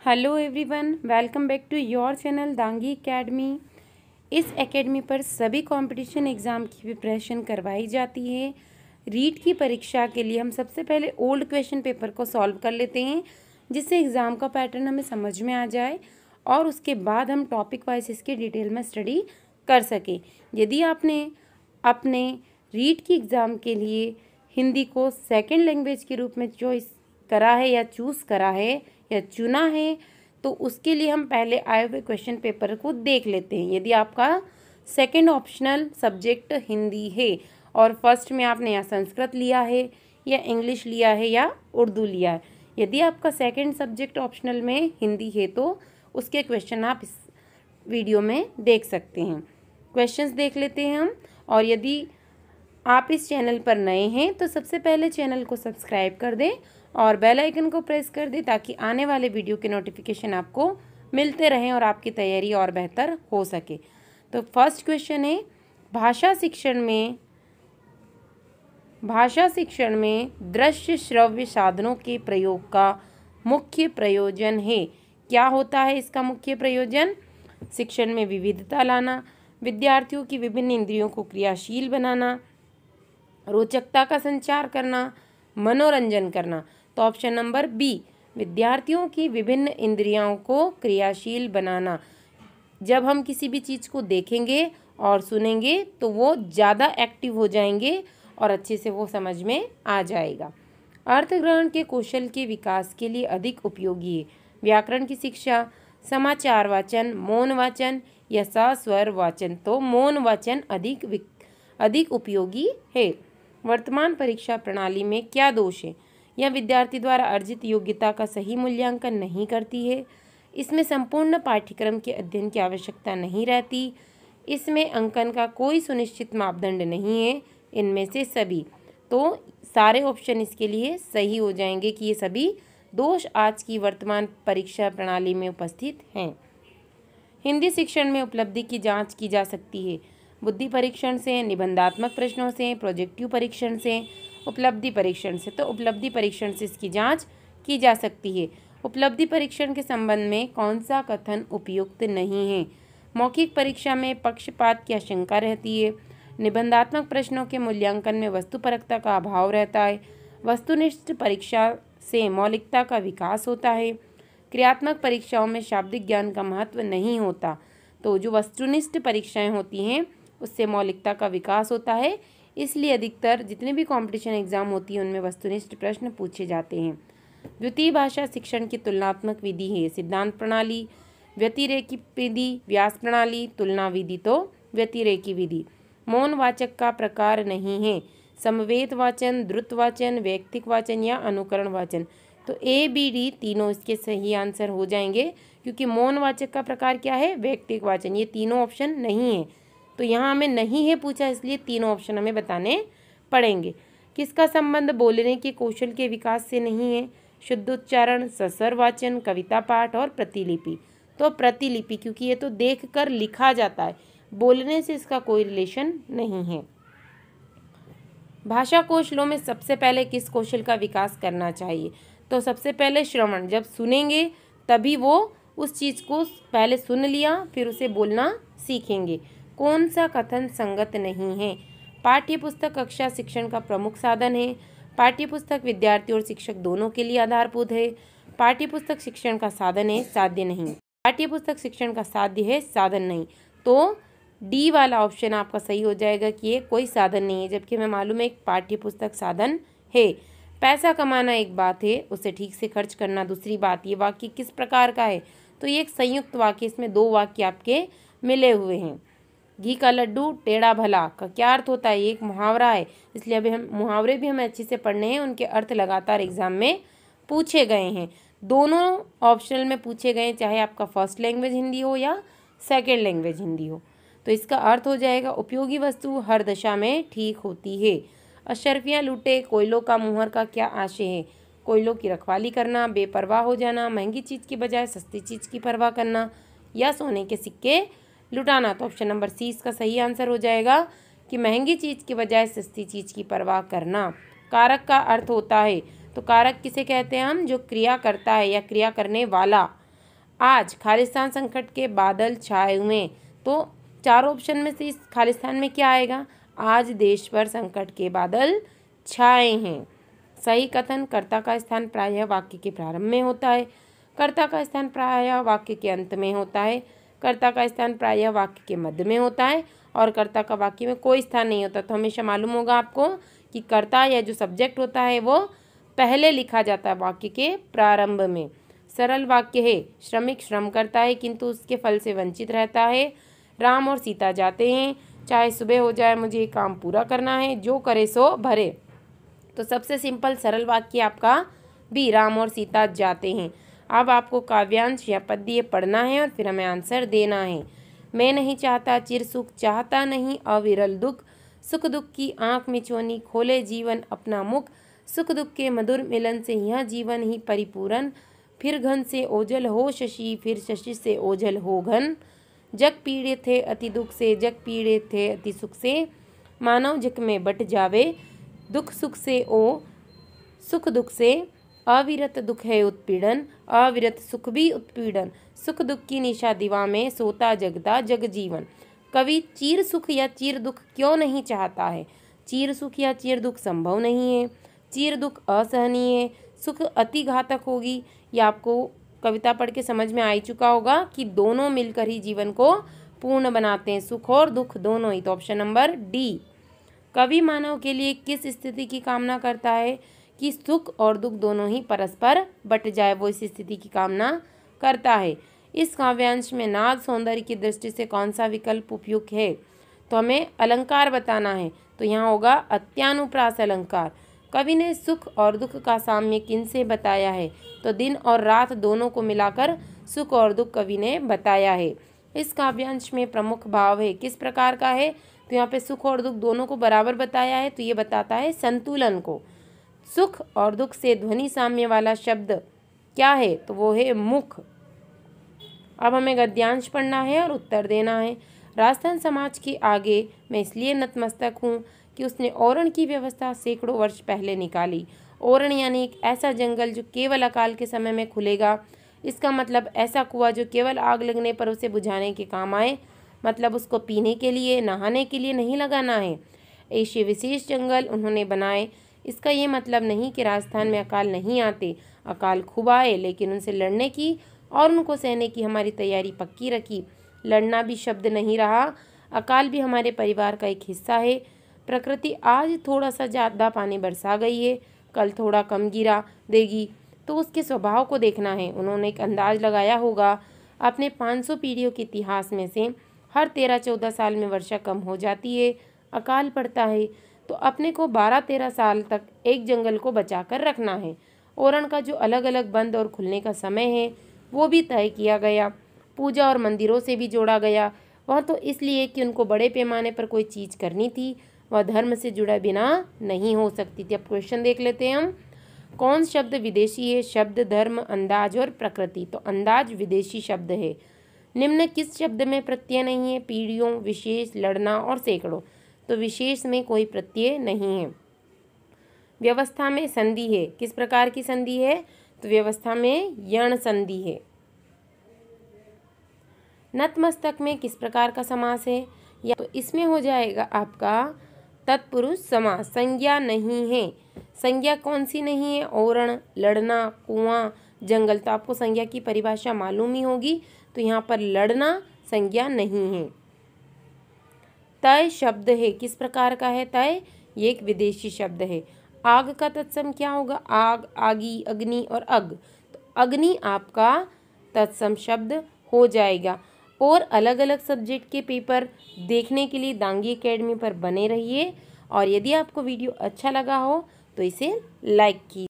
Hello everyone, welcome back to your channel Dangi academy. इस academy पर सभी कंपटीशन एग्ज़ाम की प्रिपरेशन करवाई जाती है। रीट की परीक्षा के लिए हम सबसे पहले ओल्ड क्वेश्चन पेपर को सॉल्व कर लेते हैं, जिससे एग्ज़ाम का पैटर्न हमें समझ में आ जाए और उसके बाद हम टॉपिक वाइज इसके डिटेल में स्टडी कर सकें। यदि आपने अपने रीट की एग्ज़ाम के लिए हिंदी को सेकेंड लैंग्वेज के रूप में चॉइस करा है या चूज़ करा है या चुना है, तो उसके लिए हम पहले आए हुए क्वेश्चन पेपर को देख लेते हैं। यदि आपका सेकंड ऑप्शनल सब्जेक्ट हिंदी है और फर्स्ट में आपने या संस्कृत लिया है या इंग्लिश लिया है या उर्दू लिया है, यदि आपका सेकंड सब्जेक्ट ऑप्शनल में हिंदी है तो उसके क्वेश्चन आप इस वीडियो में देख सकते हैं। क्वेश्चंस देख लेते हैं हम। और यदि आप इस चैनल पर नए हैं तो सबसे पहले चैनल को सब्सक्राइब कर दें और बेल आइकन को प्रेस कर दें, ताकि आने वाले वीडियो के नोटिफिकेशन आपको मिलते रहें और आपकी तैयारी और बेहतर हो सके। तो फर्स्ट क्वेश्चन है, भाषा शिक्षण में दृश्य श्रव्य साधनों के प्रयोग का मुख्य प्रयोजन है। क्या होता है इसका मुख्य प्रयोजन? शिक्षण में विविधता लाना, विद्यार्थियों की विभिन्न इंद्रियों को क्रियाशील बनाना, रोचकता का संचार करना, मनोरंजन करना। तो ऑप्शन नंबर बी, विद्यार्थियों की विभिन्न इंद्रियों को क्रियाशील बनाना। जब हम किसी भी चीज़ को देखेंगे और सुनेंगे तो वो ज़्यादा एक्टिव हो जाएंगे और अच्छे से वो समझ में आ जाएगा। अर्थग्रहण के कौशल के विकास के लिए अधिक उपयोगी है। व्याकरण की शिक्षा, समाचार वाचन, मौन वाचन या सस्वर वाचन। तो मौन वाचन अधिक उपयोगी है। वर्तमान परीक्षा प्रणाली में क्या दोष है? यह विद्यार्थी द्वारा अर्जित योग्यता का सही मूल्यांकन नहीं करती है। इसमें संपूर्ण पाठ्यक्रम के अध्ययन की आवश्यकता नहीं रहती। इसमें अंकन का कोई सुनिश्चित मापदंड नहीं है। इनमें से सभी। तो सारे ऑप्शन इसके लिए सही हो जाएंगे कि ये सभी दोष आज की वर्तमान परीक्षा प्रणाली में उपस्थित हैं। हिंदी शिक्षण में उपलब्धि की जांच की जा सकती है बुद्धि परीक्षण से, निबंधात्मक प्रश्नों से, प्रोजेक्टिव परीक्षण से, उपलब्धि परीक्षण से। तो उपलब्धि परीक्षण से इसकी जांच की जा सकती है। उपलब्धि परीक्षण के संबंध में कौन सा कथन उपयुक्त नहीं है? मौखिक परीक्षा में पक्षपात की आशंका रहती है। निबंधात्मक प्रश्नों के मूल्यांकन में वस्तुपरकता का अभाव रहता है। वस्तुनिष्ठ परीक्षा से मौलिकता का विकास होता है। क्रियात्मक परीक्षाओं में शाब्दिक ज्ञान का महत्व नहीं होता। तो जो वस्तुनिष्ठ परीक्षाएं होती हैं उससे मौलिकता का विकास होता है, इसलिए अधिकतर जितने भी कंपटीशन एग्जाम होती है उनमें वस्तुनिष्ठ प्रश्न पूछे जाते हैं। द्वितीय भाषा शिक्षण की तुलनात्मक विधि है। सिद्धांत प्रणाली, व्यतिरेकी विधि, व्यास प्रणाली, तुलना विधि। तो व्यतिरेकी विधि। मौन वाचक का प्रकार नहीं है। समवेत वाचन, द्रुत वाचन, वैयक्तिक वाचन या अनुकरण वाचन। तो ए बी डी तीनों इसके सही आंसर हो जाएंगे, क्योंकि मौन वाचक का प्रकार क्या है? वैयक्तिक वाचन। ये तीनों ऑप्शन नहीं है, तो यहाँ हमें नहीं है पूछा, इसलिए तीनों ऑप्शन हमें बताने पड़ेंगे। किसका संबंध बोलने के कौशल के विकास से नहीं है? शुद्ध उच्चारण, सस्वर वाचन, कविता पाठ और प्रतिलिपि। तो प्रतिलिपि, क्योंकि ये तो देख कर लिखा जाता है, बोलने से इसका कोई रिलेशन नहीं है। भाषा कौशलों में सबसे पहले किस कौशल का विकास करना चाहिए? तो सबसे पहले श्रवण। जब सुनेंगे तभी वो उस चीज़ को पहले सुन लिया, फिर उसे बोलना सीखेंगे। कौन सा कथन संगत नहीं है? पाठ्यपुस्तक कक्षा शिक्षण का प्रमुख साधन है। पाठ्यपुस्तक विद्यार्थी और शिक्षक दोनों के लिए आधारभूत है। पाठ्यपुस्तक शिक्षण का साधन है, साध्य नहीं। पाठ्यपुस्तक शिक्षण का साध्य है, साधन नहीं। तो डी वाला ऑप्शन आपका सही हो जाएगा कि ये कोई साधन नहीं है, जबकि हमें मालूम है एक पाठ्यपुस्तक साधन है। पैसा कमाना एक बात है, उसे ठीक से खर्च करना दूसरी बात। ये वाक्य किस प्रकार का है? तो ये एक संयुक्त वाक्य, इसमें दो वाक्य आपके मिले हुए हैं। घी का लड्डू टेढ़ा भला का क्या अर्थ होता है? ये एक मुहावरा है, इसलिए अभी हम मुहावरे भी हमें अच्छे से पढ़ने हैं। उनके अर्थ लगातार एग्जाम में पूछे गए हैं। दोनों ऑप्शनल में पूछे गए, चाहे आपका फर्स्ट लैंग्वेज हिंदी हो या सेकेंड लैंग्वेज हिंदी हो। तो इसका अर्थ हो जाएगा, उपयोगी वस्तु हर दशा में ठीक होती है। अशर्फियाँ लूटे कोयलों का मुहर का क्या आशय है? कोयलों की रखवाली करना, बेपरवाह हो जाना, महंगी चीज़ की बजाय सस्ती चीज़ की परवाह करना या सोने के सिक्के लुटाना। तो ऑप्शन नंबर सी इसका सही आंसर हो जाएगा कि महंगी चीज़ की बजाय सस्ती चीज़ की परवाह करना। कारक का अर्थ होता है, तो कारक किसे कहते हैं हम? जो क्रिया करता है या क्रिया करने वाला। आज खालिस्तान संकट के बादल छाए हुए हैं। तो चारों ऑप्शन में से इस खालिस्तान में क्या आएगा? आज देश पर संकट के बादल छाए हैं। सही कथन। कर्ता का स्थान प्रायः वाक्य के प्रारंभ में होता है। कर्ता का स्थान प्रायः वाक्य के अंत में होता है। कर्ता का स्थान प्रायः वाक्य के मध्य में होता है और कर्ता का वाक्य में कोई स्थान नहीं होता। तो हमेशा मालूम होगा आपको कि कर्ता या जो सब्जेक्ट होता है वो पहले लिखा जाता है वाक्य के प्रारंभ में। सरल वाक्य है, श्रमिक श्रम करता है किंतु उसके फल से वंचित रहता है। राम और सीता जाते हैं, चाहे सुबह हो जाए मुझे ये काम पूरा करना है, जो करे सो भरे। तो सबसे सिंपल सरल वाक्य आपका बी, राम और सीता जाते हैं। अब आपको काव्यांश या पद्य पढ़ना है और फिर हमें आंसर देना है। मैं नहीं चाहता चिर सुख, चाहता नहीं अविरल दुख, सुख दुख की आंख में चोनी, खोले जीवन अपना मुख, सुख दुख के मधुर मिलन से यह जीवन ही परिपूर्ण, फिर घन से ओझल हो शशि, फिर शशि से ओझल हो घन, जग पीड़ित थे अति दुख से, जग पीड़ित थे अति सुख से, मानव जग में बट जावे, दुख सुख से ओ सुख दुख से, अविरत दुख है उत्पीड़न, अविरत सुख भी उत्पीड़न, सुख दुख की निशा दिवा में, सोता जगता जग जीवन। कवि चीर सुख या चीर दुख क्यों नहीं चाहता है? चीर सुख या चीर दुख संभव नहीं है, चीर दुख असहनीय है, सुख अति घातक होगी। ये आपको कविता पढ़ के समझ में आ ही चुका होगा कि दोनों मिलकर ही जीवन को पूर्ण बनाते हैं, सुख और दुख दोनों ही। तो ऑप्शन नंबर डी। कवि मानव के लिए किस स्थिति की कामना करता है? कि सुख और दुख दोनों ही परस्पर बट जाए, वो इस स्थिति की कामना करता है। इस काव्यांश में नाद सौंदर्य की दृष्टि से कौन सा विकल्प उपयुक्त है? तो हमें अलंकार बताना है। तो यहाँ होगा अत्यानुप्रास अलंकार। कवि ने सुख और दुख का साम्य किनसे बताया है? तो दिन और रात दोनों को मिलाकर सुख और दुख कवि ने बताया है। इस काव्यांश में प्रमुख भाव है, किस प्रकार का है? तो यहाँ पे सुख और दुख दोनों को बराबर बताया है, तो ये बताता है संतुलन को। सुख और दुख से ध्वनि साम्य वाला शब्द क्या है? तो वो है मुख। अब हमें गद्यांश पढ़ना है और उत्तर देना है। राजस्थान समाज के आगे मैं इसलिए नतमस्तक हूँ कि उसने ओरण की व्यवस्था सैकड़ों वर्ष पहले निकाली। ओरण यानी एक ऐसा जंगल जो केवल अकाल के समय में खुलेगा। इसका मतलब ऐसा कुआं जो केवल आग लगने पर उसे बुझाने के काम आए, मतलब उसको पीने के लिए, नहाने के लिए नहीं लगाना है। ऐसे विशेष जंगल उन्होंने बनाए। इसका ये मतलब नहीं कि राजस्थान में अकाल नहीं आते, अकाल खूब आए, लेकिन उनसे लड़ने की और उनको सहने की हमारी तैयारी पक्की रखी। लड़ना भी शब्द नहीं रहा, अकाल भी हमारे परिवार का एक हिस्सा है। प्रकृति आज थोड़ा सा ज़्यादा पानी बरसा गई है, कल थोड़ा कम गिरा देगी, तो उसके स्वभाव को देखना है। उन्होंने एक अंदाज लगाया होगा, अपने 500 पीढ़ियों के इतिहास में से हर 13-14 साल में वर्षा कम हो जाती है, अकाल पड़ता है। तो अपने को 12-13 साल तक एक जंगल को बचा कर रखना है। ओरण का जो अलग अलग बंद और खुलने का समय है वो भी तय किया गया। पूजा और मंदिरों से भी जोड़ा गया। वह तो इसलिए कि उनको बड़े पैमाने पर कोई चीज़ करनी थी, वह धर्म से जुड़ा बिना नहीं हो सकती थी। अब क्वेश्चन देख लेते हैं हम। कौन शब्द विदेशी है? शब्द, धर्म, अंदाज और प्रकृति। तो अंदाज विदेशी शब्द है। निम्न किस शब्द में प्रत्यय नहीं है? पीढ़ियों, विशेष, लड़ना और सैकड़ों। तो विशेष में कोई प्रत्यय नहीं है। व्यवस्था में संधि है। किस प्रकार की संधि है? तो व्यवस्था में यण संधि है। नतमस्तक में किस प्रकार का समास है? या तो इसमें हो जाएगा आपका तत्पुरुष समास। संज्ञा नहीं है। संज्ञा कौन सी नहीं है? ओरण, लड़ना, कुआं, जंगल। तो आपको संज्ञा की परिभाषा मालूम ही होगी, तो यहाँ पर लड़ना संज्ञा नहीं है। तय शब्द है। किस प्रकार का है तय? ये एक विदेशी शब्द है। आग का तत्सम क्या होगा? आग, आगी, अग्नि और अग। तो अग्नि आपका तत्सम शब्द हो जाएगा। और अलग अलग सब्जेक्ट के पेपर देखने के लिए दांगी एकेडमी पर बने रहिए। और यदि आपको वीडियो अच्छा लगा हो तो इसे लाइक कीजिए।